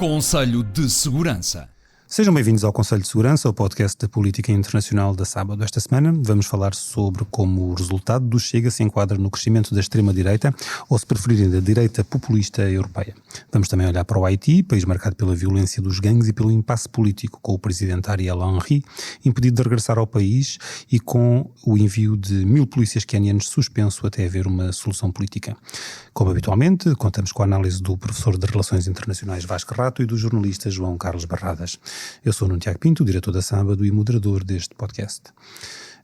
Conselho de Segurança. Sejam bem-vindos ao Conselho de Segurança, o podcast da política internacional da Sábado. Esta semana vamos falar sobre como o resultado do Chega se enquadra no crescimento da extrema-direita, ou se preferirem da direita populista europeia. Vamos também olhar para o Haiti, país marcado pela violência dos gangues e pelo impasse político, com o presidente Ariel Henry impedido de regressar ao país e com o envio de 1000 polícias quenianos suspenso até haver uma solução política. Como habitualmente, contamos com a análise do professor de Relações Internacionais Vasco Rato e do jornalista João Carlos Barradas. Eu sou Nuno Tiago Pinto, diretor da Sábado e moderador deste podcast.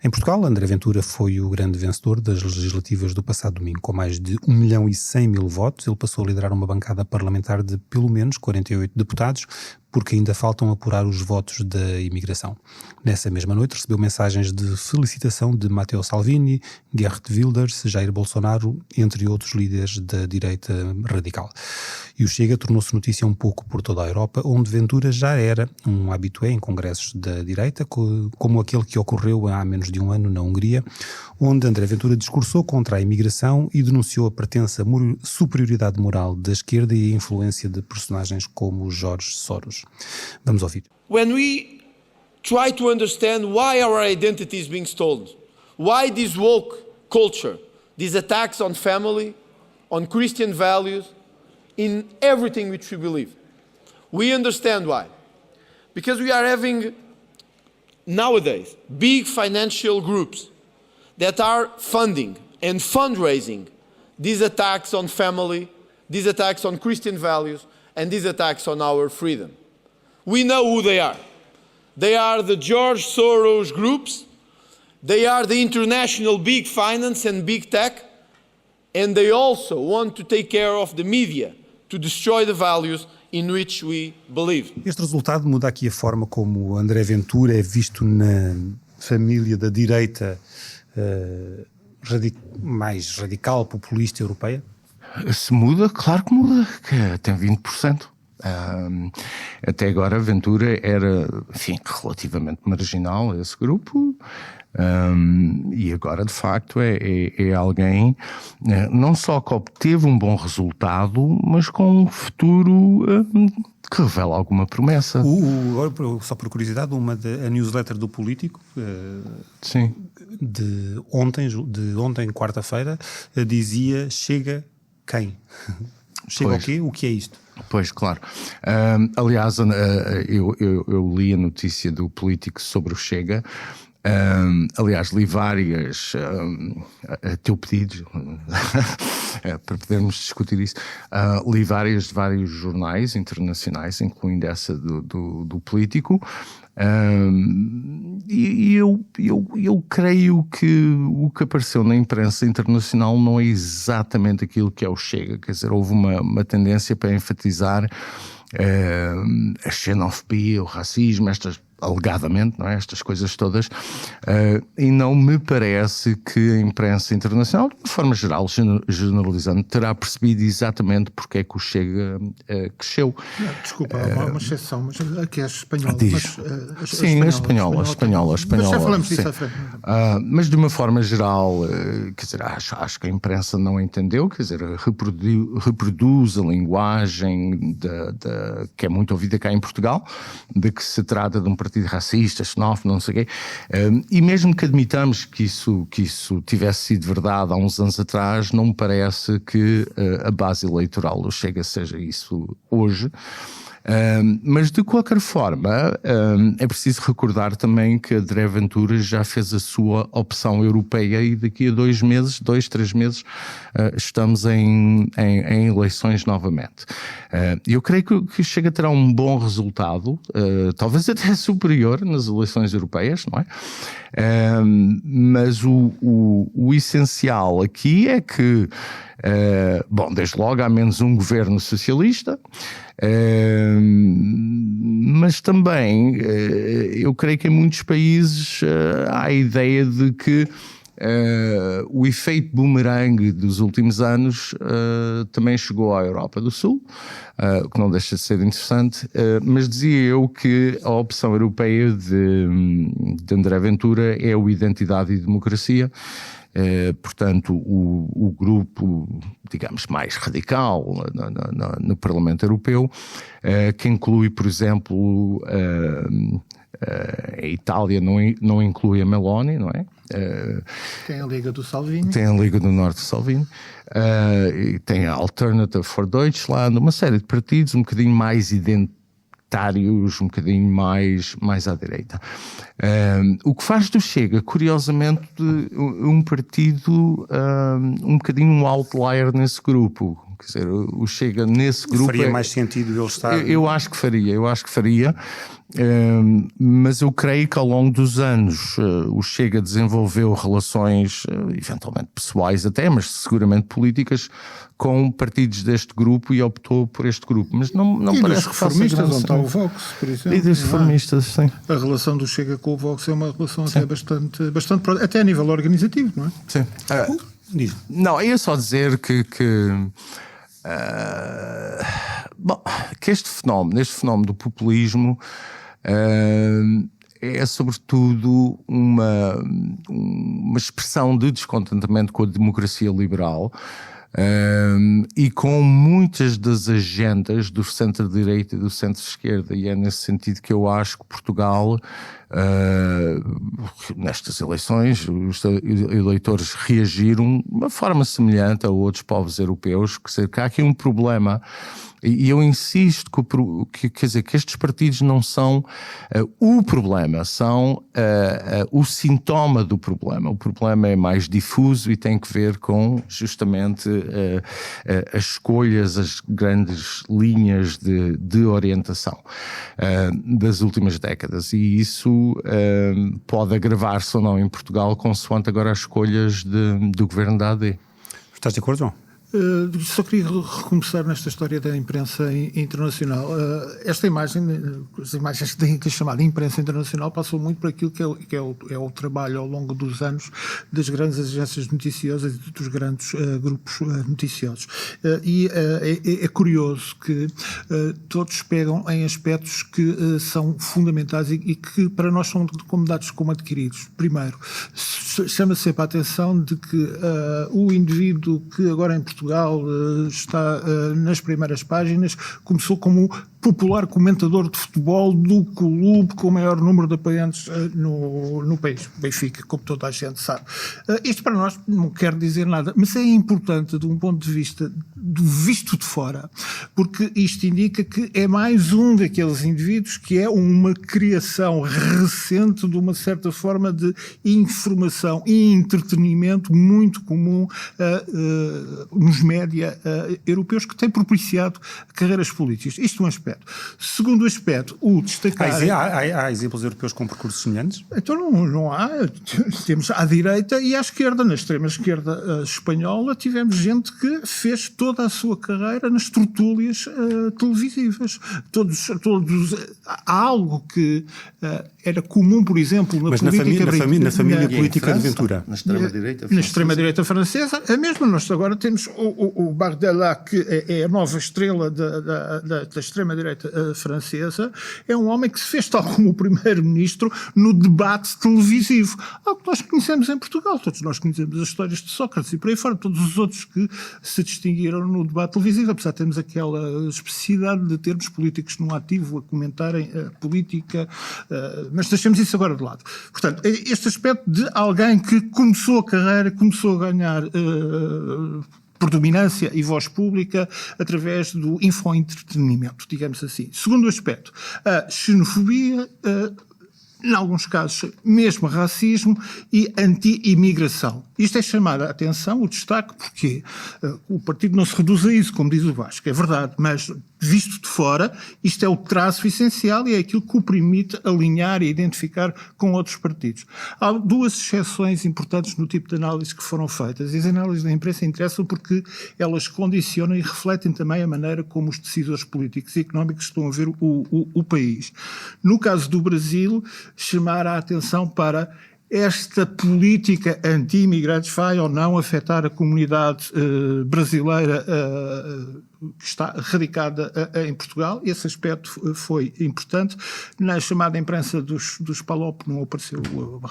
Em Portugal, André Ventura foi o grande vencedor das legislativas do passado domingo. Com mais de 1.100.000 votos, ele passou a liderar uma bancada parlamentar de pelo menos 48 deputados, porque ainda faltam apurar os votos da imigração. Nessa mesma noite recebeu mensagens de felicitação de Matteo Salvini, Geert Wilders, Jair Bolsonaro, entre outros líderes da direita radical. E o Chega tornou-se notícia um pouco por toda a Europa, onde Ventura já era um habitué em congressos da direita, como aquele que ocorreu há menos de um ano na Hungria, onde André Ventura discursou contra a imigração e denunciou a pretensa superioridade moral da esquerda e a influência de personagens como Jorge Soros. Vamos ouvir. When we try to understand why our identity is being stolen, why this woke culture, these attacks on family, on Christian values, in everything which we believe, we understand why. Because we are having nowadays big financial groups that are funding and fundraising these attacks on family, these attacks on Christian values, and these attacks on our freedom. We know who they are. They are the George Soros groups, they are the international big finance and big tech, and they also want to take care of the media to destroy the values in which we believe. Este resultado muda aqui a forma como André Ventura é visto na família da direita mais radical, populista europeia? Se muda, claro que muda, que tem 20%. Até agora Ventura era, enfim, relativamente marginal esse grupo, e agora de facto é alguém não só que obteve um bom resultado, mas com um futuro que revela alguma promessa. Só por curiosidade, a newsletter do Político Sim. de ontem, quarta-feira, dizia: chega quem? Chega o quê? O que é isto? Pois, claro. Aliás, eu li a notícia do Político sobre o Chega. Aliás, li várias, a teu pedido, para podermos discutir isso, li vários jornais internacionais, incluindo essa do Político. E eu creio que o que apareceu na imprensa internacional não é exatamente aquilo que é o Chega. Quer dizer, houve uma tendência para enfatizar a xenofobia, o racismo, alegadamente, não é? Estas coisas todas, e não me parece que a imprensa internacional, de uma forma geral, generalizando, terá percebido exatamente porque é que o Chega cresceu. Desculpa, há uma exceção, mas aqui é espanhola. Sim, a espanhola. Mas já falamos disso à frente. Mas de uma forma geral, quer dizer, acho que a imprensa não entendeu, quer dizer, reproduz a linguagem que é muito ouvida cá em Portugal, de que se trata de um partido racista, xenófobo, não sei o quê, e mesmo que admitamos que isso tivesse sido verdade há uns anos atrás, não me parece que a base eleitoral do Chega seja isso hoje. Mas de qualquer forma é preciso recordar também que André Ventura já fez a sua opção europeia e daqui a 2, 3 meses estamos em eleições novamente. Eu creio que Chega terá um bom resultado, talvez até superior nas eleições europeias, não é? Mas o essencial aqui é que desde logo há menos um governo socialista, mas também eu creio que em muitos países há a ideia de que o efeito boomerang dos últimos anos também chegou à Europa do Sul, o que não deixa de ser interessante, mas dizia eu que a opção europeia de André Ventura é o Identidade e Democracia, portanto, o grupo, digamos, mais radical no Parlamento Europeu, que inclui, por exemplo, a Itália não inclui a Meloni, não é? Tem a Liga do Salvini. Tem a Liga do Norte Salvini. E tem a Alternative for Deutschland, uma série de partidos um bocadinho mais identitários, um bocadinho mais à direita. O que faz do Chega, curiosamente, um partido um bocadinho um outlier nesse grupo. Quer dizer, o Chega nesse grupo... Faria mais sentido ele estar... Eu acho que faria. Mas eu creio que ao longo dos anos o Chega desenvolveu relações, eventualmente pessoais até, mas seguramente políticas, com partidos deste grupo e optou por este grupo. Mas não parece que faça grande reformistas, onde está o Vox, por exemplo. E dos reformistas, sim. A relação do Chega com o Vox é uma relação até bastante até a nível organizativo, não é? Sim. Não, eu ia só dizer que este fenómeno do populismo é sobretudo uma expressão de descontentamento com a democracia liberal e com muitas das agendas do centro-direita e do centro-esquerda, e é nesse sentido que eu acho que Portugal, nestas eleições, os eleitores reagiram de uma forma semelhante a outros povos europeus, que há aqui um problema. E eu insisto que estes partidos não são o problema, são o sintoma do problema. O problema é mais difuso e tem que ver com justamente as escolhas, as grandes linhas de orientação das últimas décadas. E isso pode agravar-se ou não em Portugal, consoante agora as escolhas do governo da AD. Estás de acordo, João? Só queria recomeçar nesta história da imprensa internacional. Esta imagem, as imagens que é chamada imprensa internacional, passou muito por aquilo que é o trabalho ao longo dos anos das grandes agências noticiosas e dos grandes grupos noticiosos. E é curioso que todos pegam em aspectos que são fundamentais e que para nós são como dados como adquiridos. Primeiro, chama-se sempre a atenção de que o indivíduo que agora em Portugal está nas primeiras páginas, começou como popular comentador de futebol do clube com o maior número de apoiantes no país, Benfica, como toda a gente sabe. Isto para nós não quer dizer nada, mas é importante de um ponto de vista do visto de fora, porque isto indica que é mais um daqueles indivíduos que é uma criação recente de uma certa forma de informação e entretenimento muito comum nos média europeus, que tem propiciado carreiras políticas. Isto é um aspecto. Segundo aspecto, o destacar... Há exemplos europeus com percursos semelhantes? Então não há. Temos à direita e à esquerda. Na extrema-esquerda espanhola tivemos gente que fez toda a sua carreira nas tertúlias televisivas. Há algo que era comum, por exemplo, na família política de Ventura. Na extrema-direita francesa. Na extrema-direita francesa. A mesma, nós agora temos o Bardella, que é a nova estrela da extrema-direita francesa, é um homem que se fez tal como o primeiro-ministro no debate televisivo. Algo que nós conhecemos em Portugal. Todos nós conhecemos as histórias de Sócrates e por aí fora, todos os outros que se distinguiram no debate televisivo, apesar de termos aquela especificidade de termos políticos no ativo a comentarem a política, mas deixemos isso agora de lado. Portanto, este aspecto de alguém que começou a carreira, começou a ganhar predominância e voz pública através do infoentretenimento, digamos assim. Segundo aspecto, a xenofobia, em alguns casos mesmo racismo e anti-imigração. Isto é chamar a atenção, o destaque, porque o partido não se reduz a isso, como diz o Vasco, é verdade, mas visto de fora, isto é o traço essencial e é aquilo que o permite alinhar e identificar com outros partidos. Há duas exceções importantes no tipo de análise que foram feitas, e as análises da imprensa interessam porque elas condicionam e refletem também a maneira como os decisores políticos e económicos estão a ver o país. No caso do Brasil, chamar a atenção para esta política anti-imigrantes vai ou não afetar a comunidade brasileira que está radicada em Portugal. Esse aspecto foi importante. Na chamada imprensa dos PALOP não apareceu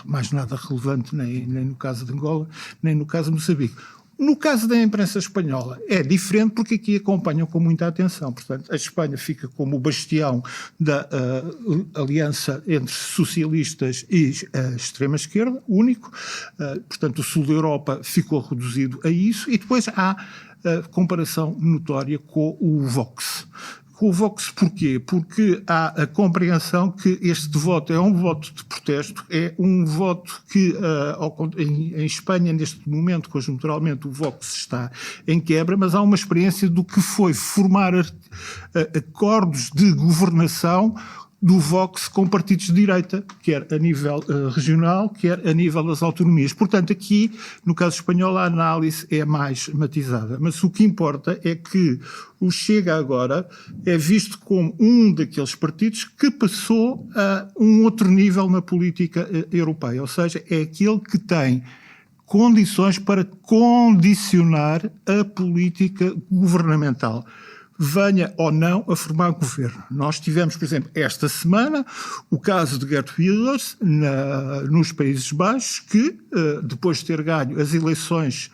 mais nada relevante, nem no caso de Angola, nem no caso de Moçambique. No caso da imprensa espanhola é diferente porque aqui acompanham com muita atenção. Portanto, a Espanha fica como o bastião da aliança entre socialistas e a extrema-esquerda, único. Portanto, o sul da Europa ficou reduzido a isso. E depois há a comparação notória com o Vox. Com o Vox porquê? Porque há a compreensão que este voto é um voto de protesto, é um voto que em Espanha, neste momento, conjunturalmente, o Vox está em quebra, mas há uma experiência do que foi formar acordos de governação do Vox com partidos de direita, quer a nível regional, quer a nível das autonomias. Portanto, aqui, no caso espanhol, a análise é mais matizada. Mas o que importa é que o Chega agora é visto como um daqueles partidos que passou a um outro nível na política europeia. Ou seja, é aquele que tem condições para condicionar a política governamental, venha ou não a formar governo. Nós tivemos, por exemplo, esta semana, o caso de Geert Wilders nos Países Baixos, que, depois de ter ganho as eleições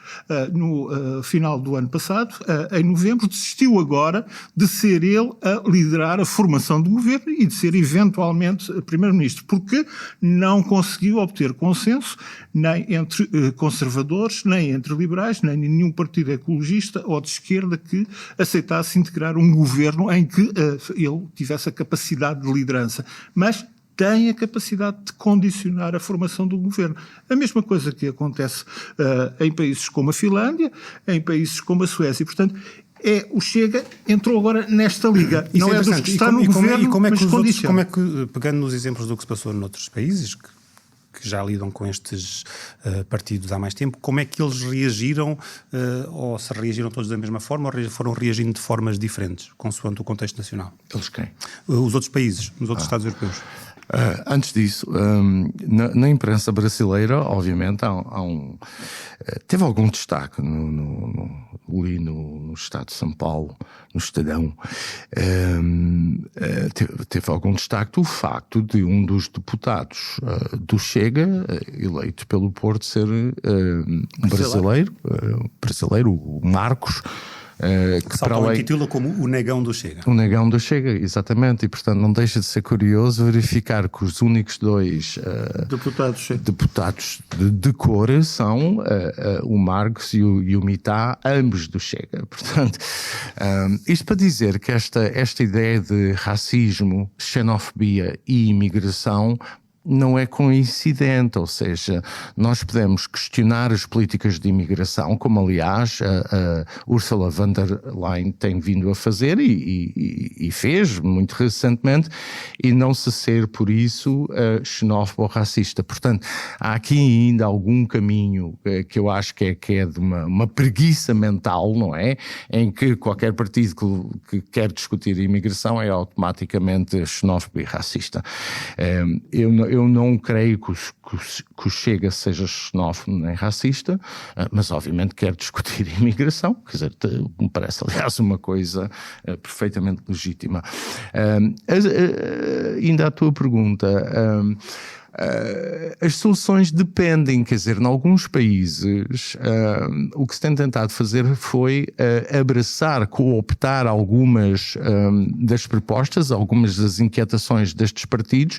no final do ano passado, em novembro, desistiu agora de ser ele a liderar a formação do governo e de ser eventualmente primeiro-ministro, porque não conseguiu obter consenso nem entre conservadores, nem entre liberais, nem nenhum partido ecologista ou de esquerda que aceitasse integrar um governo em que ele tivesse a capacidade de liderança. Mas tem a capacidade de condicionar a formação do governo. A mesma coisa que acontece em países como a Finlândia, em países como a Suécia. Portanto, o Chega entrou agora nesta liga. Isso não é dos que está no governo, mas condiciona. Como é que, pegando nos exemplos do que se passou noutros países, que já lidam com estes partidos há mais tempo, como é que eles reagiram, ou se reagiram todos da mesma forma, ou foram reagindo de formas diferentes, consoante o contexto nacional? Eles quem? Os outros países, os outros Estados europeus. Antes disso, na imprensa brasileira, obviamente, teve algum destaque ali no Estado de São Paulo, no Estadão, teve algum destaque o facto de um dos deputados do Chega, eleito pelo Porto, ser brasileiro, o Marcos, que se auto-intitula como o negão do Chega. O negão do Chega, exatamente, e portanto não deixa de ser curioso verificar que os únicos dois deputados de cor são o Marcos e o Mitá, ambos do Chega. Portanto, isto para dizer que esta ideia de racismo, xenofobia e imigração não é coincidente, ou seja, nós podemos questionar as políticas de imigração, como aliás a Ursula von der Leyen tem vindo a fazer e fez muito recentemente, e não se ser por isso xenófobo ou racista. Portanto, há aqui ainda algum caminho que eu acho que é de uma preguiça mental, não é? Em que qualquer partido que quer discutir a imigração é automaticamente xenófobo e racista. Eu não creio que o Chega seja xenófobo nem racista, mas obviamente quer discutir a imigração, quer dizer, me parece aliás uma coisa perfeitamente legítima. Ainda à tua pergunta, as soluções dependem, quer dizer, em alguns países o que se tem tentado fazer foi abraçar, cooptar algumas das propostas, algumas das inquietações destes partidos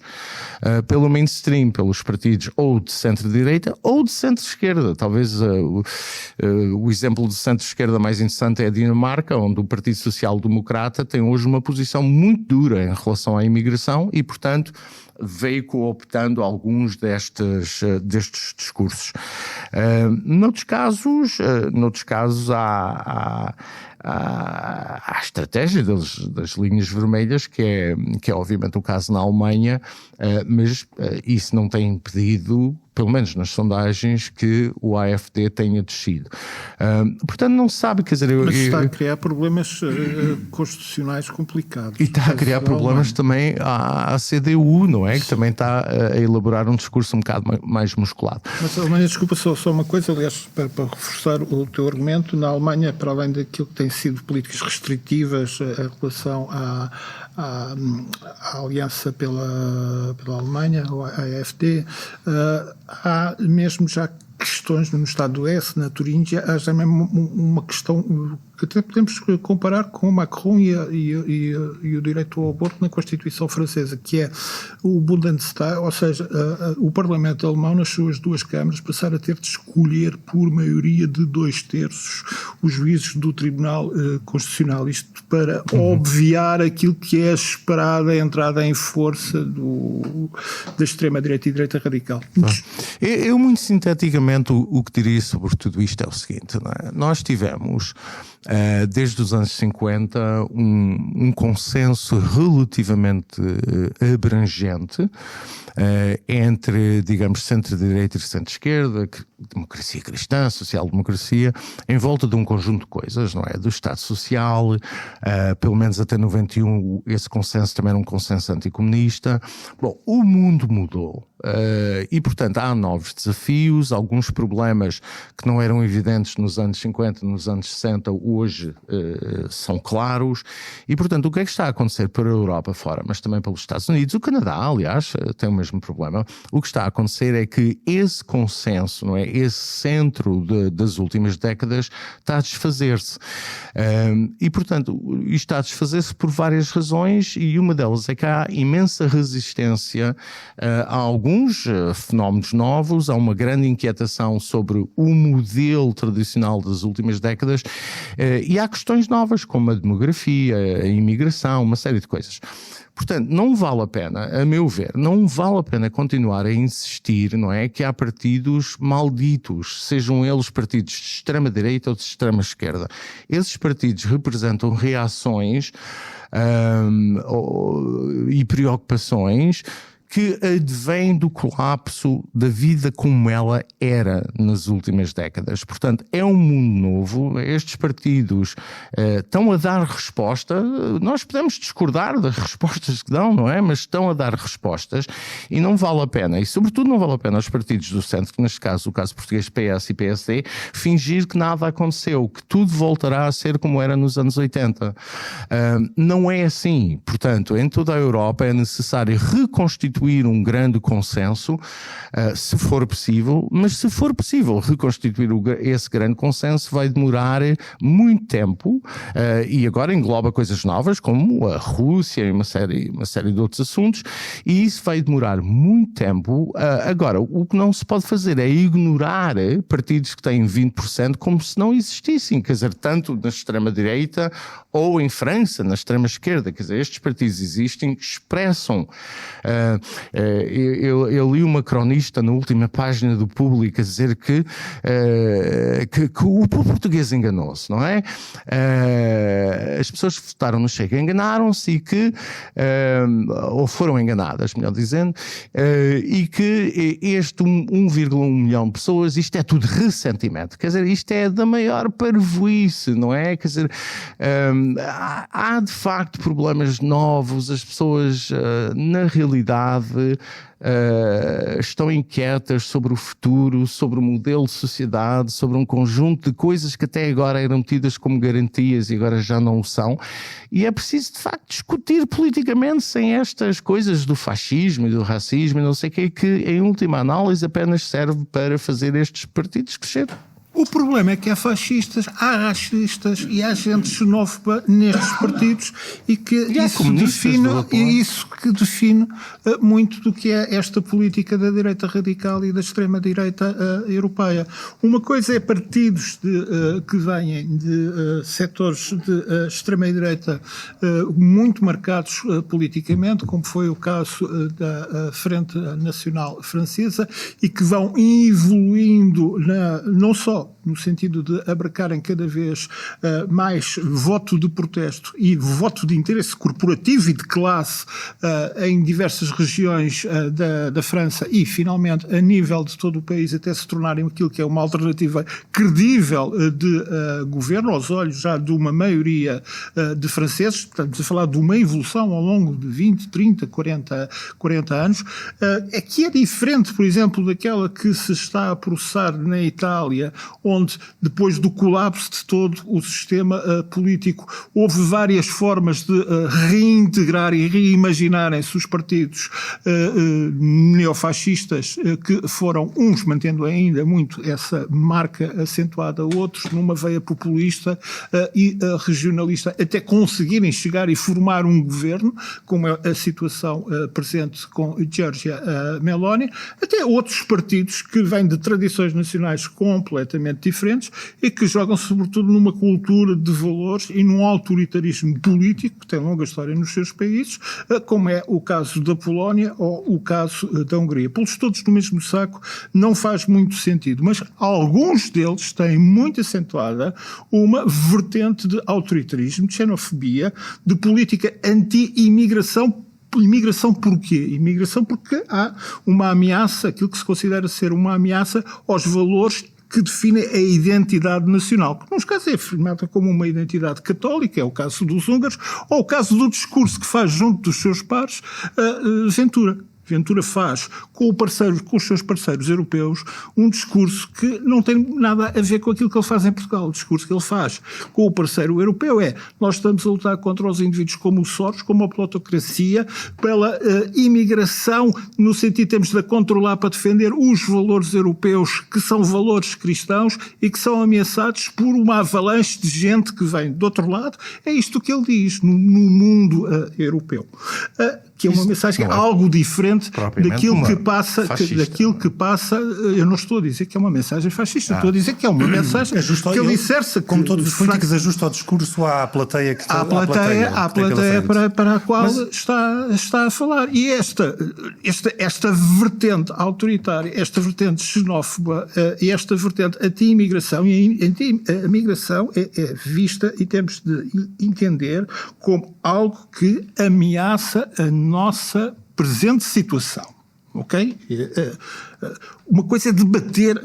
pelo mainstream, pelos partidos ou de centro-direita ou de centro-esquerda. Talvez o exemplo de centro-esquerda mais interessante é a Dinamarca, onde o Partido Social Democrata tem hoje uma posição muito dura em relação à imigração e, portanto, veio cooptando alguns destes discursos. Noutros casos há a estratégia das linhas vermelhas, que é obviamente o caso na Alemanha, mas isso não tem impedido pelo menos nas sondagens, que o AfD tenha descido. Portanto, não se sabe, quer dizer... Mas está a criar problemas constitucionais complicados. E está a criar problemas também à CDU, não é? Que também está a elaborar um discurso um bocado mais musculado. Mas a Alemanha, desculpa só uma coisa, aliás, para reforçar o teu argumento, na Alemanha, para além daquilo que tem sido políticas restritivas em relação à aliança pela Alemanha, a AfD, há mesmo já questões no Estado do Oeste, na Turíngia, há já mesmo uma questão que até podemos comparar com Macron e o direito ao aborto na Constituição francesa, que é o Bundestag, ou seja, o Parlamento alemão, nas suas duas câmaras, passar a ter de escolher por maioria de 2/3 os juízes do Tribunal Constitucional. Isto para obviar aquilo que é esperada a entrada em força da extrema-direita e direita radical. Eu muito sinteticamente, o que diria sobre tudo isto é o seguinte, não é? Nós tivemos... desde os anos 50 um consenso relativamente abrangente entre, digamos, centro-direita e centro-esquerda, democracia cristã, social-democracia, em volta de um conjunto de coisas, não é? Do Estado Social, pelo menos até 91 esse consenso também era um consenso anticomunista. Bom, o mundo mudou. E, portanto, há novos desafios, alguns problemas que não eram evidentes nos anos 50, nos anos 60, hoje são claros. E, portanto, o que é que está a acontecer para a Europa fora, mas também pelos Estados Unidos? O Canadá, aliás, tem o mesmo problema. O que está a acontecer é que esse consenso, não é? Esse centro das últimas décadas está a desfazer-se. E, portanto, isto está a desfazer-se por várias razões, e uma delas é que há imensa resistência a alguns fenómenos novos, há uma grande inquietação sobre o modelo tradicional das últimas décadas, e há questões novas como a demografia, a imigração, uma série de coisas. Portanto, não vale a pena, a meu ver, não vale a pena continuar a insistir, não é, que há partidos malditos, sejam eles partidos de extrema-direita ou de extrema-esquerda. Esses partidos representam reações e preocupações que advém do colapso da vida como ela era nas últimas décadas. Portanto, é um mundo novo, estes partidos estão a dar resposta, nós podemos discordar das respostas que dão, não é? Mas estão a dar respostas e não vale a pena, e sobretudo não vale a pena aos partidos do centro, que neste caso, o caso português PS e PSD, fingir que nada aconteceu, que tudo voltará a ser como era nos anos 80. Não é assim. Portanto, em toda a Europa é necessário reconstituir um grande consenso, se for possível, mas se for possível reconstituir esse grande consenso vai demorar muito tempo, e agora engloba coisas novas como a Rússia e uma série de outros assuntos, e isso vai demorar muito tempo. Agora, o que não se pode fazer é ignorar partidos que têm 20% como se não existissem, quer dizer, tanto na extrema-direita ou em França, na extrema-esquerda, quer dizer, estes partidos existem, expressam. Eu li uma cronista na última página do Público a dizer que o povo português enganou-se, não é? As pessoas que votaram no Chega enganaram-se e que, ou foram enganadas, melhor dizendo, e que este 1,1 milhão de pessoas, isto é tudo ressentimento, quer dizer, isto é da maior parvoíce, não é? Quer dizer, há de facto problemas novos, as pessoas na realidade estão inquietas sobre o futuro, sobre o modelo de sociedade, sobre um conjunto de coisas que até agora eram tidas como garantias e agora já não o são, e é preciso de facto discutir politicamente sem estas coisas do fascismo e do racismo e não sei o que em última análise apenas serve para fazer estes partidos crescer. O problema é que há fascistas, há racistas e há gente xenófoba nestes partidos e que isso que define muito do que é esta política da direita radical e da extrema-direita europeia. Uma coisa é partidos que vêm de setores de extrema-direita muito marcados politicamente, como foi o caso da Frente Nacional Francesa, e que vão evoluindo não só no sentido de abarcarem cada vez mais voto de protesto e voto de interesse corporativo e de classe em diversas regiões da França e, finalmente, a nível de todo o país, até se tornarem aquilo que é uma alternativa credível de governo, aos olhos já de uma maioria de franceses. Estamos a falar de uma evolução ao longo de 20, 30, 40 anos, que é diferente, por exemplo, daquela que se está a processar na Itália, onde, depois do colapso de todo o sistema político, houve várias formas de reintegrar e reimaginarem-se os partidos neofascistas, que foram uns mantendo ainda muito essa marca acentuada, outros numa veia populista e regionalista, até conseguirem chegar e formar um governo, como é a situação presente com Giorgia Meloni, até outros partidos que vêm de tradições nacionais completamente diferentes e que jogam sobretudo numa cultura de valores e num autoritarismo político que tem longa história nos seus países, como é o caso da Polónia ou o caso da Hungria. Pô-los todos no mesmo saco não faz muito sentido, mas alguns deles têm muito acentuada uma vertente de autoritarismo, de xenofobia, de política anti-imigração. Imigração porquê? Imigração porque há uma ameaça, aquilo que se considera ser uma ameaça aos valores que definem a identidade nacional, que nos casos é afirmada como uma identidade católica, é o caso dos húngaros, ou o caso do discurso que faz junto dos seus pares Ventura. Ventura faz com os seus parceiros europeus um discurso que não tem nada a ver com aquilo que ele faz em Portugal. O discurso que ele faz com o parceiro europeu é: nós estamos a lutar contra os indivíduos como o Soros, como a plutocracia, pela imigração, no sentido de temos de a controlar para defender os valores europeus, que são valores cristãos e que são ameaçados por uma avalanche de gente que vem do outro lado. É isto que ele diz no mundo europeu. Que é uma mensagem algo diferente daquilo que passa, eu não estou a dizer que é uma mensagem fascista, estou a dizer que é uma mensagem que ele disserça. Como todos os políticos, ajusta o discurso à plateia que à plateia para a qual está a falar. E esta vertente autoritária, esta vertente xenófoba e esta vertente anti-imigração, a migração é vista e temos de entender como algo que ameaça a nossa presente situação, ok? Uma coisa é debater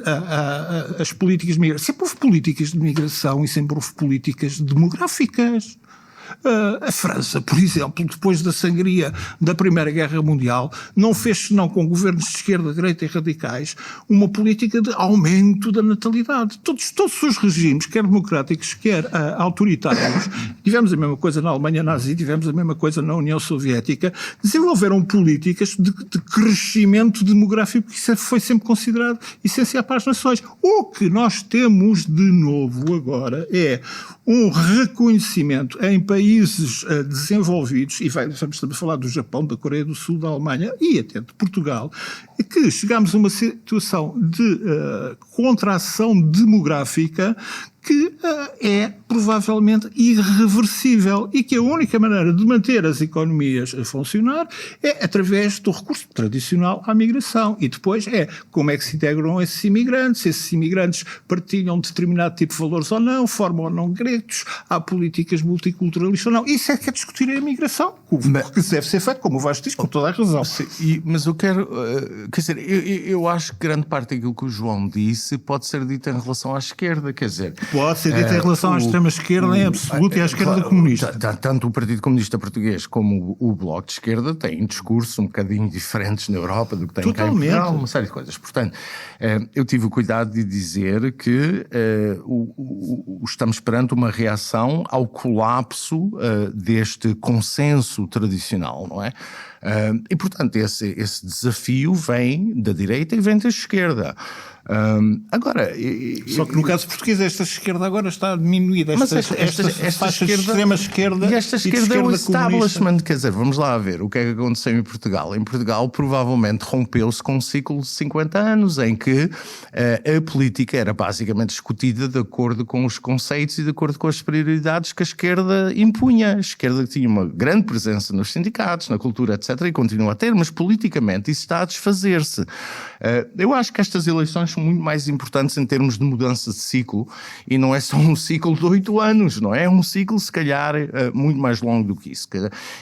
as políticas de migração. Sempre houve políticas de migração e sempre houve políticas demográficas. A França, por exemplo, depois da sangria da Primeira Guerra Mundial, não fez senão com governos de esquerda, direita e radicais uma política de aumento da natalidade. Todos os regimes, quer democráticos, quer autoritários, tivemos a mesma coisa na Alemanha nazi, tivemos a mesma coisa na União Soviética, desenvolveram políticas de crescimento demográfico, que isso foi sempre considerado essencial para as nações. O que nós temos de novo agora é um reconhecimento em países desenvolvidos, e estamos a falar do Japão, da Coreia do Sul, da Alemanha e até de Portugal, que chegamos a uma situação de contração demográfica que é provavelmente irreversível e que a única maneira de manter as economias a funcionar é através do recurso tradicional à migração. E depois é como é que se integram esses imigrantes partilham determinado tipo de valores ou não, formam ou não gretos, há políticas multiculturalistas ou não. Isso é que é discutir a imigração, que deve ser feito, como o Vasco diz, com toda a razão. Mas eu quero, quer dizer, eu acho que grande parte daquilo que o João disse pode ser dito em relação à esquerda, quer dizer... Pode ser dito em relação à extrema-esquerda em absoluto e à esquerda comunista. Tanto o Partido Comunista Português como o Bloco de Esquerda têm discursos um bocadinho diferentes na Europa do que tem cá em Portugal, uma série de coisas. Portanto, eu tive o cuidado de dizer que estamos perante uma reação ao colapso deste consenso tradicional, não é? E, portanto, esse desafio vem da direita e vem da esquerda. Agora... Só que no caso português esta esquerda agora está diminuída. Esta faixa de extrema-esquerda e esta esquerda é o establishment. Quer dizer, vamos lá ver o que é que aconteceu em Portugal. Em Portugal provavelmente rompeu-se com um ciclo de 50 anos em que a política era basicamente discutida de acordo com os conceitos e de acordo com as prioridades que a esquerda impunha. A esquerda tinha uma grande presença nos sindicatos, na cultura, etc. e continua a ter, mas politicamente isso está a desfazer-se. Eu acho que estas eleições muito, muito mais importantes em termos de mudança de ciclo, e não é só um ciclo de 8 anos, não é? É um ciclo, se calhar, muito mais longo do que isso.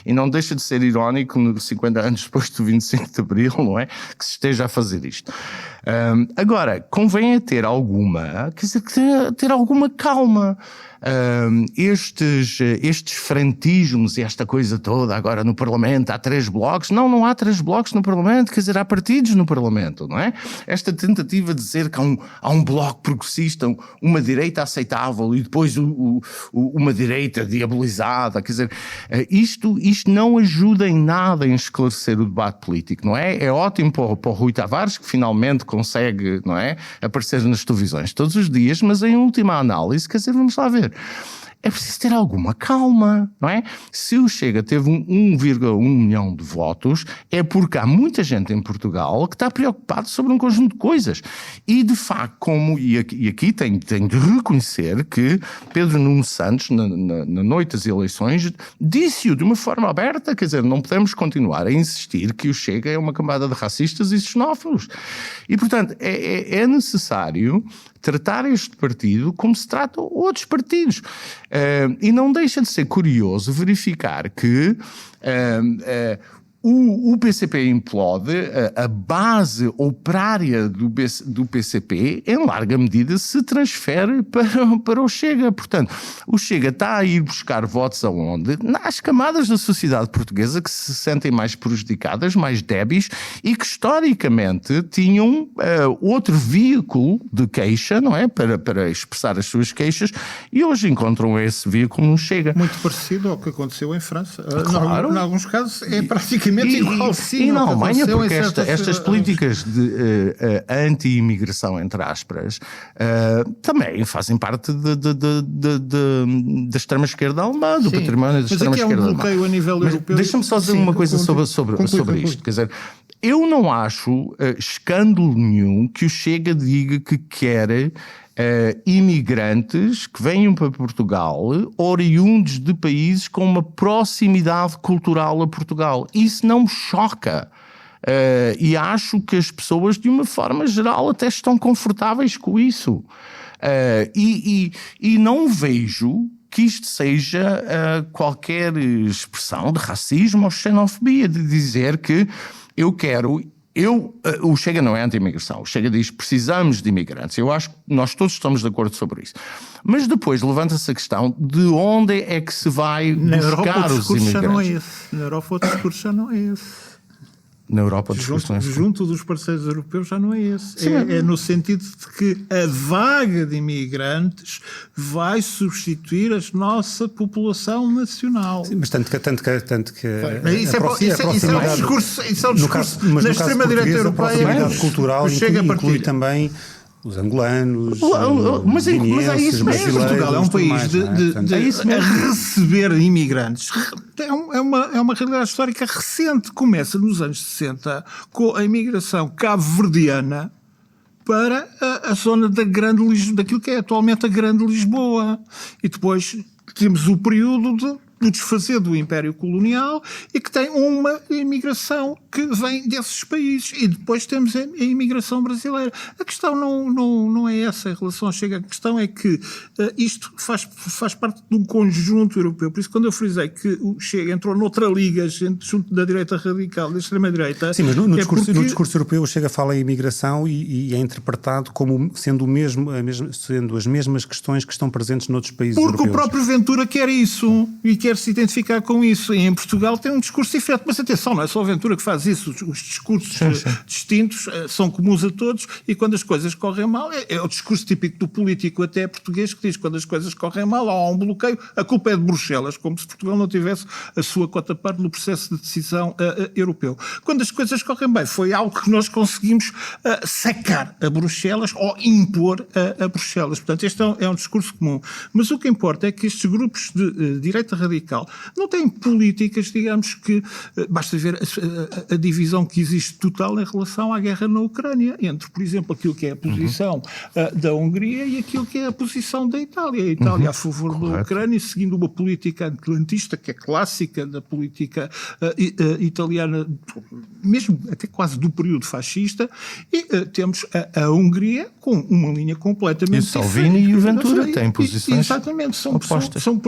E não deixa de ser irónico, 50 anos depois do 25 de Abril, não é? Que se esteja a fazer isto. Agora, convém ter alguma, quer dizer, ter alguma calma. Estes frantismos e esta coisa toda agora no Parlamento, há 3 blocos. Não há 3 blocos no Parlamento, quer dizer, há partidos no Parlamento, não é? Esta tentativa de dizer que há um bloco progressista, uma direita aceitável e depois uma direita diabolizada, quer dizer, isto não ajuda em nada em esclarecer o debate político, não é? É ótimo para o Rui Tavares, que finalmente consegue, não é, aparecer nas televisões todos os dias, mas em última análise, quer dizer, vamos lá ver, é preciso ter alguma calma, não é? Se o Chega teve 1,1 milhão de votos, é porque há muita gente em Portugal que está preocupado sobre um conjunto de coisas. E, de facto, e aqui tenho de reconhecer que Pedro Nuno Santos, na noite das eleições, disse-o de uma forma aberta, quer dizer, não podemos continuar a insistir que o Chega é uma camada de racistas e xenófobos. E, portanto, é necessário tratar este partido como se tratam outros partidos. E não deixa de ser curioso verificar que o PCP implode, a base operária do PCP, em larga medida, se transfere para o Chega. Portanto, o Chega está a ir buscar votos aonde? Nas camadas da sociedade portuguesa que se sentem mais prejudicadas, mais débeis e que historicamente tinham outro veículo de queixa, não é? Para expressar as suas queixas, e hoje encontram esse veículo no Chega. Muito parecido ao que aconteceu em França. Claro. Em alguns casos é praticamente igual, sim. E na Alemanha, porque estas políticas de anti-imigração, entre aspas, também fazem parte da extrema-esquerda alemã, do património da extrema-esquerda alemã. Mas aqui há um bloqueio a nível europeu. Deixa-me só dizer uma coisa sobre isto. Quer dizer, eu não acho escândalo nenhum que o Chega diga que quer imigrantes que venham para Portugal, oriundos de países com uma proximidade cultural a Portugal. Isso não me choca. E acho que as pessoas, de uma forma geral, até estão confortáveis com isso. E não vejo que isto seja qualquer expressão de racismo ou xenofobia, de dizer que o Chega não é anti-imigração. O Chega diz que precisamos de imigrantes. Eu acho que nós todos estamos de acordo sobre isso. Mas depois levanta-se a questão de onde é que se vai buscar os imigrantes. Na Europa o discurso já não é esse. Na Europa, discussões junto dos parceiros europeus já não é esse. Sim, é no sentido de que a vaga de imigrantes vai substituir a nossa população nacional. Sim, mas tanto que isso é um discurso na extrema-direita europeia. A proximidade cultural inclui também os angolanos, mas é isso mesmo. Portugal é um país a receber imigrantes. É uma realidade histórica recente. Começa nos anos 60 com a imigração cabo-verdiana para a zona daquilo que é atualmente a Grande Lisboa. E depois temos o período do desfazer do Império Colonial e que tem uma imigração que vem desses países. E depois temos a imigração brasileira. A questão não é essa em relação ao Chega. A questão é que isto faz parte de um conjunto europeu. Por isso, quando eu frisei que o Chega entrou noutra liga junto da direita radical, da extrema-direita... Sim, mas no discurso europeu o Chega fala em imigração e é interpretado como sendo as mesmas questões que estão presentes noutros países europeus. Porque o próprio Ventura quer isso e quer se identificar com isso. E em Portugal tem um discurso diferente. Mas atenção, não é só a Ventura que faz isso. Os discursos distintos são comuns a todos e quando as coisas correm mal, é o discurso típico do político até português que diz que quando as coisas correm mal, há um bloqueio, a culpa é de Bruxelas, como se Portugal não tivesse a sua cota-parte no processo de decisão europeu. Quando as coisas correm bem, foi algo que nós conseguimos sacar a Bruxelas ou impor a Bruxelas. Portanto, este é um discurso comum. Mas o que importa é que estes grupos de direita radical radical. Não têm políticas, digamos que, basta ver a divisão que existe total em relação à guerra na Ucrânia, entre, por exemplo, aquilo que é a posição da Hungria e aquilo que é a posição da Itália. A Itália a favor da Ucrânia, seguindo uma política atlantista, que é clássica da política italiana, mesmo até quase do período fascista, e temos a Hungria com uma linha completamente diferente. E o Salvini e o Ventura têm posições exatamente, opostas. São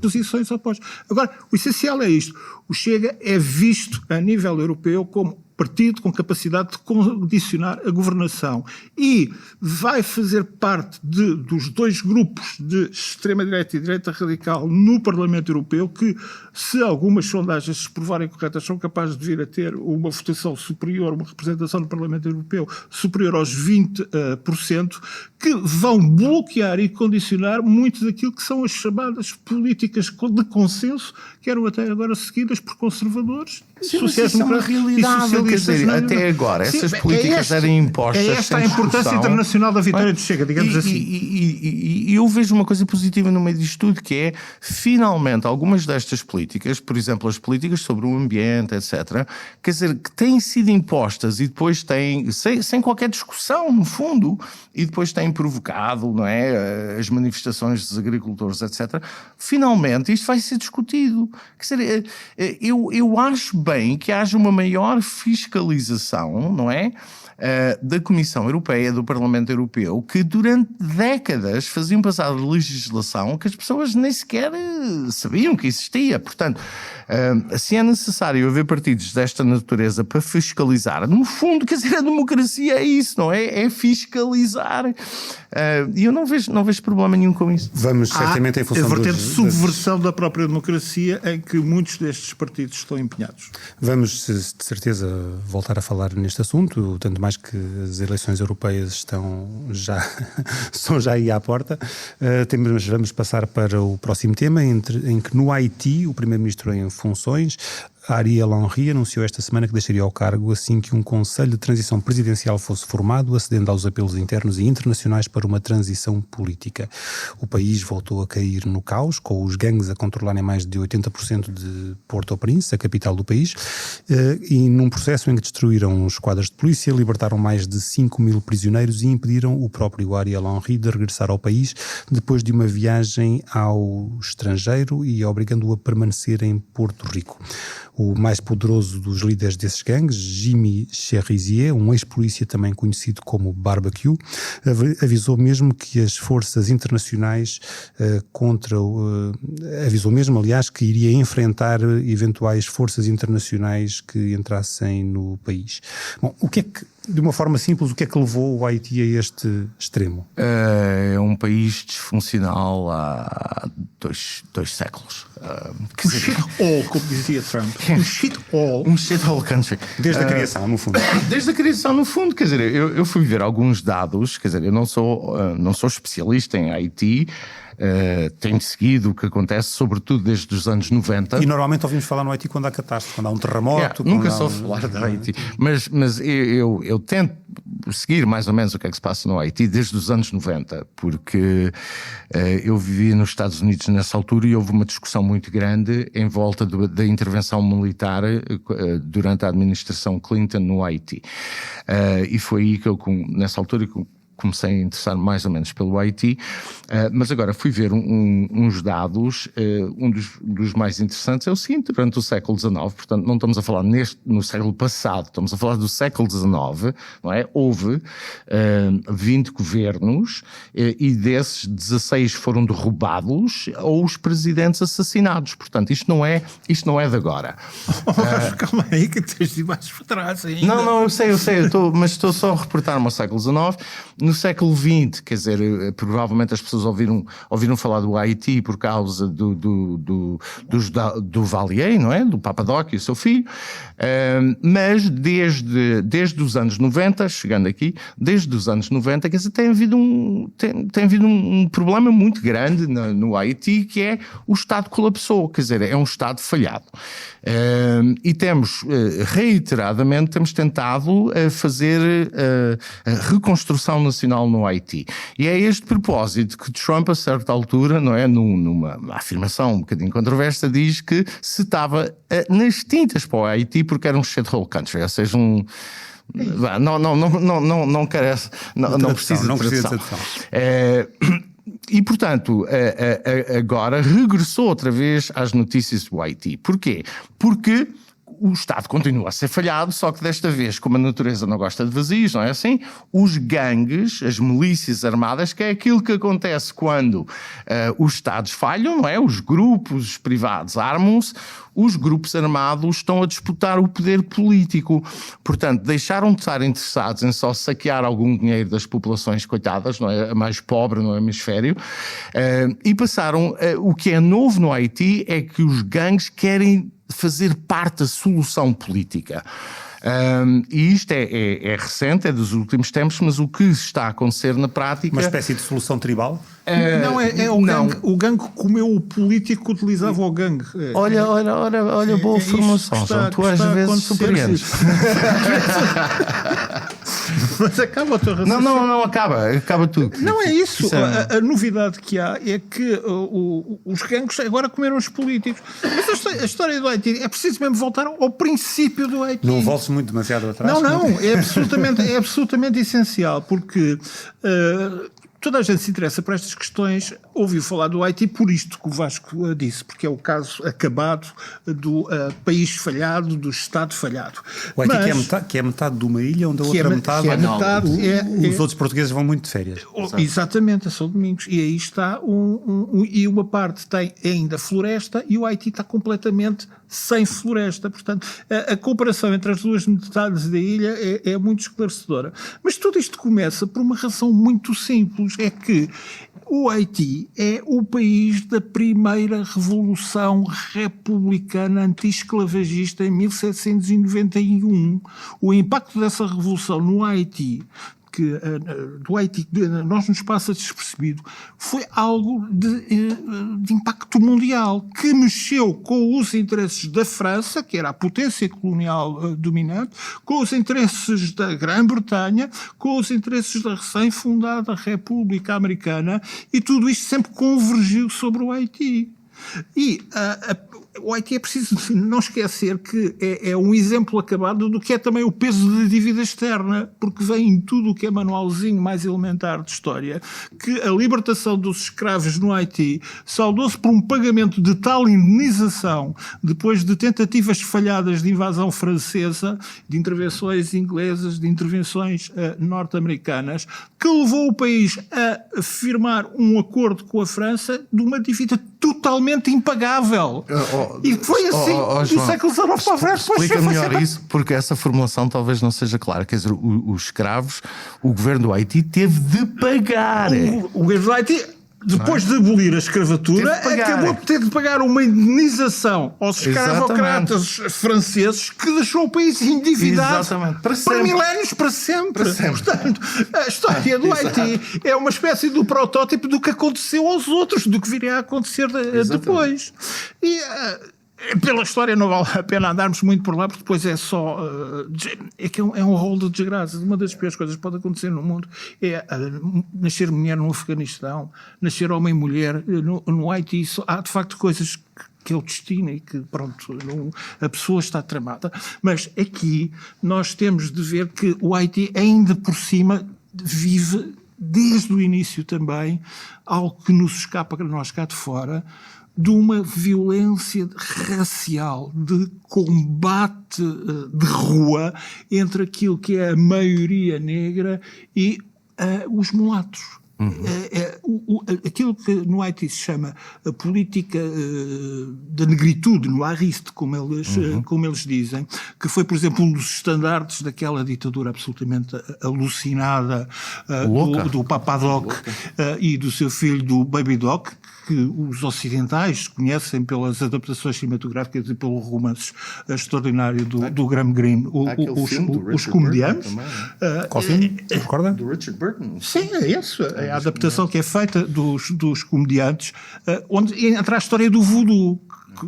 posições opostas. Agora, o essencial é isto. O Chega é visto a nível europeu como partido com capacidade de condicionar a governação e vai fazer parte dos dois grupos de extrema-direita e direita radical no Parlamento Europeu que, se algumas sondagens se provarem corretas, são capazes de vir a ter uma votação superior, uma representação no Parlamento Europeu superior aos 20%, que vão bloquear e condicionar muito daquilo que são as chamadas políticas de consenso, que eram até agora seguidas por conservadores, sociais-democratas e socialistas. Quer dizer, até agora, essas políticas eram impostas. É esta a importância internacional da vitória do Chega, digamos assim. E eu vejo uma coisa positiva no meio disto tudo, que é, finalmente, algumas destas políticas, por exemplo, as políticas sobre o ambiente, etc., quer dizer, que têm sido impostas e depois têm, sem qualquer discussão, no fundo, e depois têm provocado, não é, as manifestações dos agricultores, etc., finalmente isto vai ser discutido. Quer dizer, eu acho bem que haja uma maior fiscalização, não é? Da Comissão Europeia, do Parlamento Europeu, que durante décadas faziam passar legislação que as pessoas nem sequer sabiam que existia. Portanto, se é necessário haver partidos desta natureza para fiscalizar, no fundo, quer dizer, a democracia é isso, não é? É fiscalizar. E eu não vejo problema nenhum com isso. Vamos certamente em função a vertente de subversão da própria democracia em que muitos destes partidos estão empenhados. Vamos, de certeza, voltar a falar neste assunto, tanto mais que as eleições europeias são já aí à porta. Vamos passar para o próximo tema, em que no Haiti, o primeiro-ministro em funções, Ariel Henry, anunciou esta semana que deixaria o cargo assim que um conselho de transição presidencial fosse formado, acedendo aos apelos internos e internacionais para uma transição política. O país voltou a cair no caos, com os gangues a controlarem mais de 80% de Port-au-Prince, a capital do país, e num processo em que destruíram os quadros de polícia, libertaram mais de 5.000 prisioneiros e impediram o próprio Ariel Henry de regressar ao país depois de uma viagem ao estrangeiro e obrigando-o a permanecer em Porto Rico. O mais poderoso dos líderes desses gangues, Jimmy Cherizier, um ex-polícia também conhecido como Barbecue, avisou mesmo que as forças internacionais avisou mesmo, aliás, que iria enfrentar eventuais forças internacionais que entrassem no país. Bom, de uma forma simples, o que é que levou o Haiti a este extremo? É um país disfuncional há dois séculos. Um shit-hole, como dizia Trump. Um shit-hole. Um shit-hole country. Desde a criação, no fundo. Desde a criação, no fundo. Quer dizer, eu fui ver alguns dados. Quer dizer, eu não sou especialista em Haiti. Tenho seguido o que acontece, sobretudo desde os anos 90. E normalmente ouvimos falar no Haiti quando há catástrofe, quando há um terremoto. Nunca só falar do Haiti. Mas eu tento seguir mais ou menos o que é que se passa no Haiti desde os anos 90, porque eu vivi nos Estados Unidos nessa altura e houve uma discussão muito grande em volta da intervenção militar durante a administração Clinton no Haiti. E foi aí que eu, nessa altura, comecei a interessar mais ou menos pelo Haiti, mas agora fui ver uns dados. Um dos mais interessantes é o seguinte: durante o século XIX, portanto não estamos a falar no século passado, estamos a falar do século XIX, não é? Houve 20 governos e desses 16 foram derrubados ou os presidentes assassinados. Portanto, isto não é de agora. Calma aí que tens de ir mais para trás ainda. Não, eu sei, mas estou só a reportar-me ao século XIX. No século XX, quer dizer, provavelmente as pessoas ouviram falar do Haiti por causa do Valier, não é? Do Papadócio e o seu filho, mas desde os anos 90, chegando aqui, desde os anos 90, quer dizer, tem havido um problema muito grande no Haiti, que é o Estado colapsou, quer dizer, é um Estado falhado. E temos, reiteradamente, temos tentado fazer a reconstrução nacional no Haiti. E é este propósito que Trump, a certa altura, não é, numa afirmação um bocadinho controversa, diz que se estava nas tintas para o Haiti porque era um shithole country, ou seja, não carece, não precisa de tradução. E, portanto, agora regressou outra vez às notícias do Haiti. Porquê? Porque o Estado continua a ser falhado, só que desta vez, como a natureza não gosta de vazios, não é assim? Os gangues, as milícias armadas, que é aquilo que acontece quando os Estados falham, não é? Os grupos privados armam-se, os grupos armados estão a disputar o poder político. Portanto, deixaram de estar interessados em só saquear algum dinheiro das populações coitadas, não é? A mais pobre no hemisfério, e passaram... o que é novo no Haiti é que os gangues querem fazer parte da solução política. E isto é recente, é dos últimos tempos, mas o que está a acontecer na prática... Uma espécie de solução tribal? Não, é o gangue. O gangue comeu o político que utilizava o gangue. Olha, boa formação, João. Tu às vezes surpreendes. Mas acaba o teu raciocínio. Não, acaba tudo. Não é isso. A novidade que há é que os gangues agora comeram os políticos. Mas a história do Haiti é preciso mesmo voltar ao princípio do Haiti. Não voltes muito demasiado atrás. Não, é absolutamente essencial, porque toda a gente se interessa por estas questões, ouviu falar do Haiti por isto que o Vasco disse, porque é o caso acabado do país falhado, do Estado falhado. O Haiti que é metade de uma ilha, onde a outra metade... Os outros portugueses vão muito de férias. Exatamente, a São Domingos. E aí está e uma parte tem ainda floresta e o Haiti está completamente sem floresta. Portanto, a comparação entre as duas metades da ilha é muito esclarecedora. Mas tudo isto começa por uma razão muito simples, é que o Haiti é o país da primeira revolução republicana anti-esclavagista em 1791. O impacto dessa revolução no Haiti, do Haiti, nós nos passa despercebido, foi algo de impacto mundial, que mexeu com os interesses da França, que era a potência colonial dominante, com os interesses da Grã-Bretanha, com os interesses da recém-fundada República Americana, e tudo isto sempre convergiu sobre o Haiti. E o Haiti é preciso não esquecer que é um exemplo acabado do que é também o peso da dívida externa, porque vem em tudo o que é manualzinho mais elementar de história, que a libertação dos escravos no Haiti saudou-se por um pagamento de tal indenização depois de tentativas falhadas de invasão francesa, de intervenções inglesas, de intervenções norte-americanas, que levou o país a firmar um acordo com a França de uma dívida totalmente impagável. E foi assim do século XIX para frente. Explica melhor isso, porque essa formulação talvez não seja clara. Quer dizer, os escravos, o governo do Haiti teve de pagar. O governo do Haiti, depois de abolir a escravatura, acabou de ter de pagar uma indenização aos escravocratas franceses, que deixou o país endividado para milénios, para sempre. Portanto, a história do Haiti é uma espécie do protótipo do que aconteceu aos outros, do que viria a acontecer depois. E pela história não vale a pena andarmos muito por lá, porque depois é só... é um rolo de desgraças. Uma das piores coisas que pode acontecer no mundo é nascer mulher no Afeganistão, nascer homem e mulher no Haiti. Há de facto coisas que é o destino e que, pronto, a pessoa está tramada. Mas aqui nós temos de ver que o Haiti ainda por cima vive, desde o início também, algo que nos escapa a nós cá de fora, de uma violência racial, de combate de rua entre aquilo que é a maioria negra e os mulatos. Aquilo que no Haiti se chama a política da negritude, no ariste, como eles dizem, que foi, por exemplo, um dos estandartes daquela ditadura absolutamente alucinada do Papa Doc e do seu filho, do Baby Doc, que os ocidentais conhecem pelas adaptações cinematográficas e pelo romance extraordinário do Graham Greene, os comediantes. Qual filme? Recorda? Do Richard Burton. Sim, é isso. É a adaptação que é feita dos comediantes, onde entra a história do voodoo,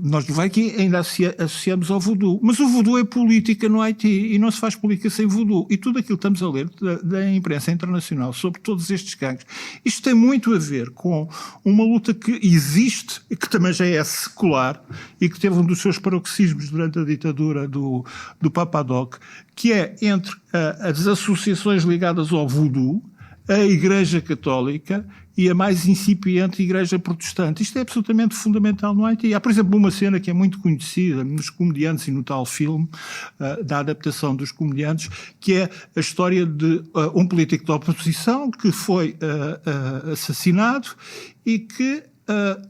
nós do Haiti ainda associamos ao voodoo, mas o voodoo é política no Haiti e não se faz política sem voodoo. E tudo aquilo que estamos a ler da imprensa internacional sobre todos estes gangues, isto tem muito a ver com uma luta que existe, que também já é secular e que teve um dos seus paroxismos durante a ditadura do Papa Doc, que é entre as associações ligadas ao voodoo, a Igreja Católica e a mais incipiente Igreja Protestante. Isto é absolutamente fundamental no Haiti. Há, por exemplo, uma cena que é muito conhecida nos Comediantes e no tal filme, da adaptação dos Comediantes, que é a história de um político da oposição que foi assassinado e que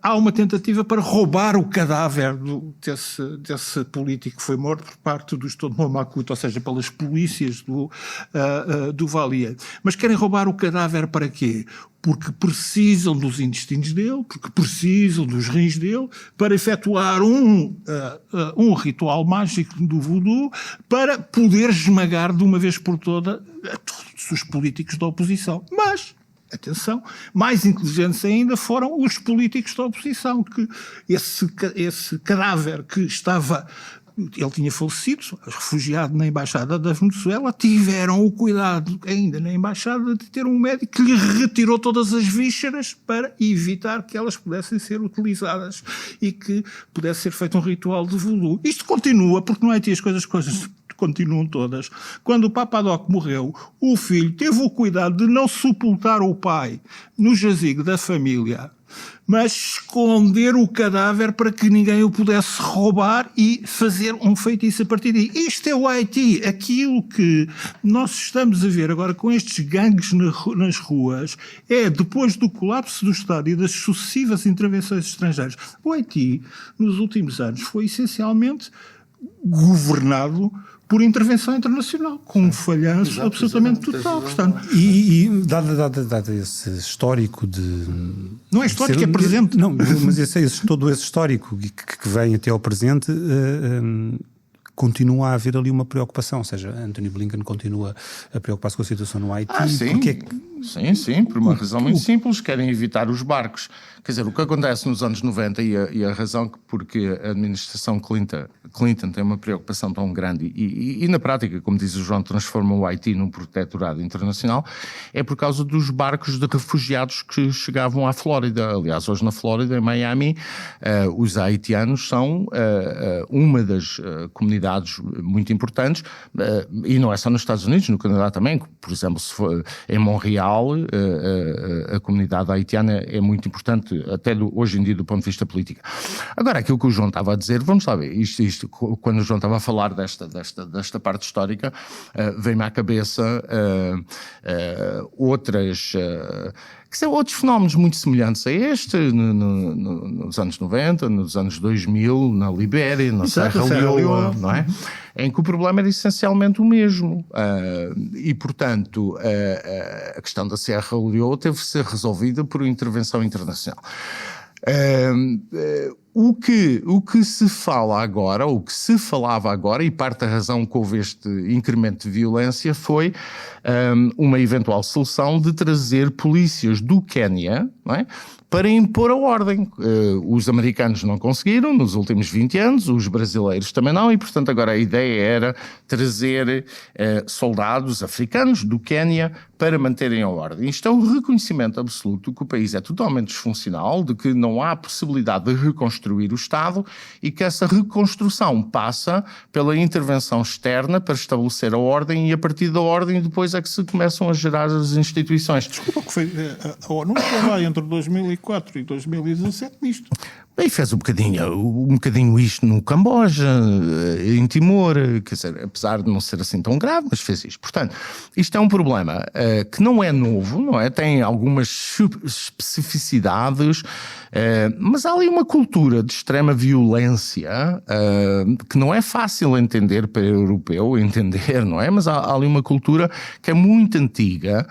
há uma tentativa para roubar o cadáver desse político que foi morto por parte dos Tomomakuta, ou seja, pelas polícias do Valier. Mas querem roubar o cadáver para quê? Porque precisam dos intestinos dele, porque precisam dos rins dele, para efetuar um ritual mágico do voodoo, para poder esmagar de uma vez por todas todos os políticos da oposição. Mas, atenção, mais inteligentes ainda foram os políticos da oposição, que esse cadáver que estava... Ele tinha falecido, refugiado na Embaixada da Venezuela, tiveram o cuidado, ainda na Embaixada, de ter um médico que lhe retirou todas as vísceras para evitar que elas pudessem ser utilizadas e que pudesse ser feito um ritual de voodoo. Isto continua, porque não é que as coisas continuam todas. Quando o Papa Doc morreu, o filho teve o cuidado de não sepultar o pai no jazigo da família, mas esconder o cadáver para que ninguém o pudesse roubar e fazer um feitiço a partir daí. Isto é o Haiti. Aquilo que nós estamos a ver agora com estes gangues nas ruas é, depois do colapso do Estado e das sucessivas intervenções estrangeiras, o Haiti, nos últimos anos, foi essencialmente governado por intervenção internacional, com um falhanço absolutamente total. Portanto, E dado esse histórico de... não é histórico, é presente. Não, mas todo esse histórico que vem até ao presente, continua a haver ali uma preocupação. Ou seja, Anthony Blinken continua a preocupar-se com a situação no Haiti. Sim, por uma razão muito simples, querem evitar os barcos. Quer dizer, o que acontece nos anos 90 e a razão porque a administração Clinton tem uma preocupação tão grande e na prática, como diz o João, transforma o Haiti num protetorado internacional, é por causa dos barcos de refugiados que chegavam à Flórida. Aliás, hoje na Flórida, em Miami, os haitianos são uma das comunidades muito importantes, e não é só nos Estados Unidos, no Canadá também. Por exemplo, se for em Montreal, a comunidade haitiana é muito importante, até hoje em dia, do ponto de vista político. Agora, aquilo que o João estava a dizer, vamos lá ver, isto quando o João estava a falar desta parte histórica, vem-me à cabeça outros fenómenos muito semelhantes a este, nos anos 90, nos anos 2000, na Libéria, na Serra Leoa, não é? Em que o problema era essencialmente o mesmo. E, portanto, a questão da Serra Leoa teve de ser resolvida por intervenção internacional. O que se fala agora, o que se falava agora, e parte da razão que houve este incremento de violência foi uma eventual solução de trazer polícias do Quénia, não é? Para impor a ordem. Os americanos não conseguiram nos últimos 20 anos, os brasileiros também não, e portanto agora a ideia era trazer soldados africanos do Quénia para manterem a ordem. Isto é um reconhecimento absoluto que o país é totalmente disfuncional, de que não há possibilidade de reconstruir o Estado e que essa reconstrução passa pela intervenção externa para estabelecer a ordem, e a partir da ordem depois é que se começam a gerar as instituições. Desculpa, que foi a ONU foi lá entre 2004 e 2017 nisto. E fez um bocadinho isto no Camboja, em Timor, quer dizer, apesar de não ser assim tão grave, mas fez isto. Portanto, isto é um problema que não é novo, não é? Tem algumas especificidades, mas há ali uma cultura de extrema violência que não é fácil entender para o europeu, não é? Mas há ali uma cultura que é muito antiga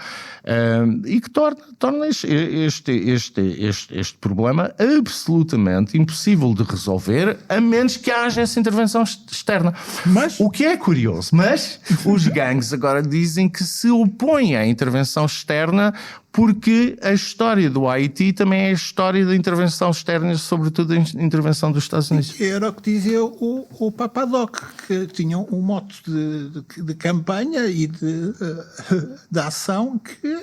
e que torna este problema absolutamente praticamente impossível de resolver a menos que haja essa intervenção externa. Mas- o que é curioso, mas os gangues agora dizem que se opõem à intervenção externa porque a história do Haiti também é a história da intervenção externa, sobretudo a intervenção dos Estados Unidos. Era o que dizia o Papadoc, que tinha um mote de campanha e de ação que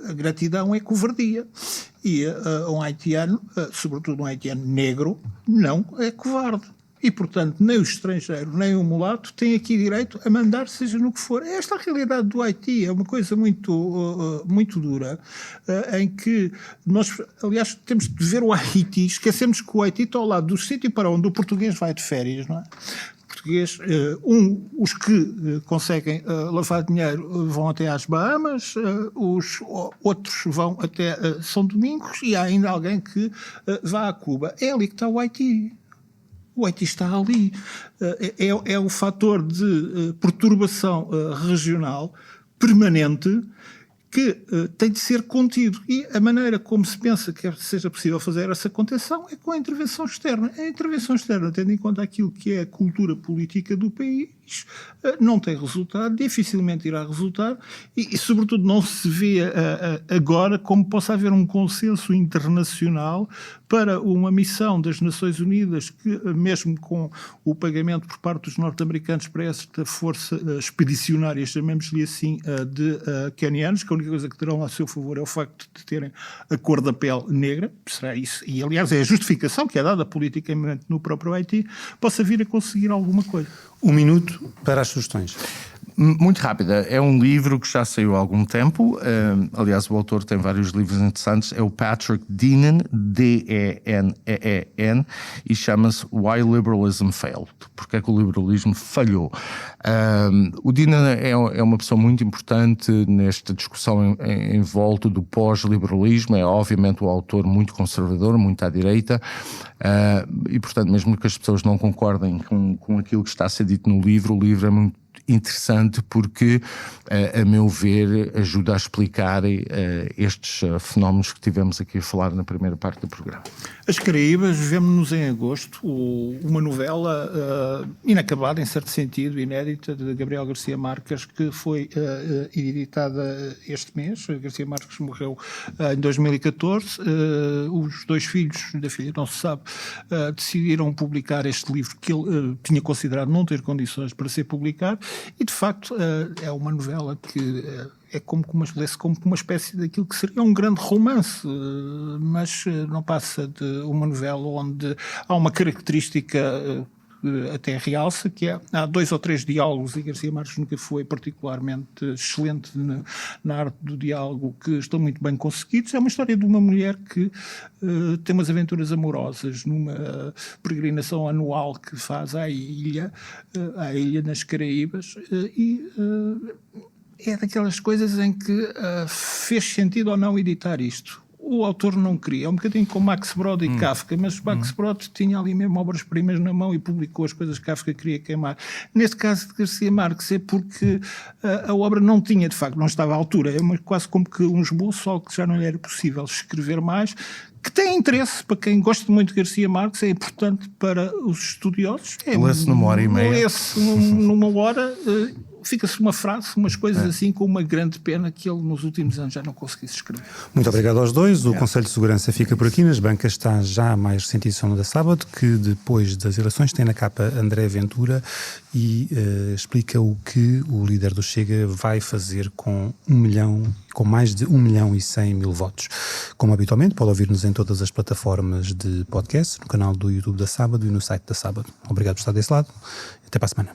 a gratidão é covardia. E um haitiano, sobretudo um haitiano negro, não é covarde. E, portanto, nem o estrangeiro, nem o mulato têm aqui direito a mandar, seja no que for. Esta é a realidade do Haiti, é uma coisa muito dura, em que nós, aliás, temos de ver o Haiti, esquecemos que o Haiti está ao lado do sítio para onde o português vai de férias, não é? Português, os que conseguem lavar dinheiro vão até às Bahamas, os outros vão até São Domingos e há ainda alguém que vá a Cuba. É ali que está o Haiti. O Haiti está ali. É o fator de perturbação regional permanente que tem de ser contido. E a maneira como se pensa que seja possível fazer essa contenção é com a intervenção externa. A intervenção externa, tendo em conta aquilo que é a cultura política do país, não tem resultado, dificilmente irá resultar e sobretudo, não se vê agora como possa haver um consenso internacional para uma missão das Nações Unidas que, mesmo com o pagamento por parte dos norte-americanos para esta força expedicionária, chamemos-lhe assim, de quenianos, que a única coisa que terão a seu favor é o facto de terem a cor da pele negra, será isso, e aliás é a justificação que é dada politicamente no próprio Haiti, possa vir a conseguir alguma coisa. 1 minuto para as sugestões. Muito rápida. É um livro que já saiu há algum tempo. Aliás, o autor tem vários livros interessantes. É o Patrick Deneen, D-E-N-E-E-N, e chama-se Why Liberalism Failed. Porque é que o liberalismo falhou? O Deneen é uma pessoa muito importante nesta discussão em volta do pós-liberalismo. É, obviamente, o autor muito conservador, muito à direita. E, portanto, mesmo que as pessoas não concordem com aquilo que está a ser dito no livro, o livro é muito interessante porque, a meu ver, ajuda a explicar estes fenómenos que tivemos aqui a falar na primeira parte do programa. As Caraíbas, vemos-nos em agosto, uma novela inacabada, em certo sentido, inédita, de Gabriel Garcia Marques, que foi editada este mês. Garcia Marques morreu em 2014. Os 2 filhos da filha, não se sabe, decidiram publicar este livro que ele tinha considerado não ter condições para ser publicado. E, de facto, é uma novela que é como uma espécie daquilo que seria um grande romance, mas não passa de uma novela onde há uma característica até realça, que há 2 ou 3 diálogos, e Garcia Marques nunca foi particularmente excelente na arte do diálogo, que estão muito bem conseguidos. É uma história de uma mulher que tem umas aventuras amorosas numa peregrinação anual que faz à ilha nas Caraíbas, e é daquelas coisas em que fez sentido ou não editar isto. O autor não queria, é um bocadinho como Max Brod e Kafka, mas Max Brod tinha ali mesmo obras-primas na mão e publicou as coisas que Kafka queria queimar. Neste caso de Garcia Marques é porque a obra não tinha, de facto, não estava à altura, é quase como que um esboço, só que já não lhe era possível escrever mais, que tem interesse para quem gosta muito de Garcia Marques, é importante para os estudiosos. Lê-se numa hora e meia. Lê-se numa hora, fica-se uma frase, umas coisas assim, com uma grande pena que ele nos últimos anos já não conseguisse escrever. Muito obrigado aos dois. O Conselho de Segurança fica por aqui. Nas bancas está já a mais recente edição da Sábado, que depois das eleições tem na capa André Ventura e explica o que o líder do Chega vai fazer com mais de 1.100.000 votos. Como habitualmente, pode ouvir-nos em todas as plataformas de podcast, no canal do YouTube da Sábado e no site da Sábado. Obrigado por estar desse lado. Até para a semana.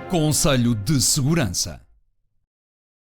Conselho de Segurança.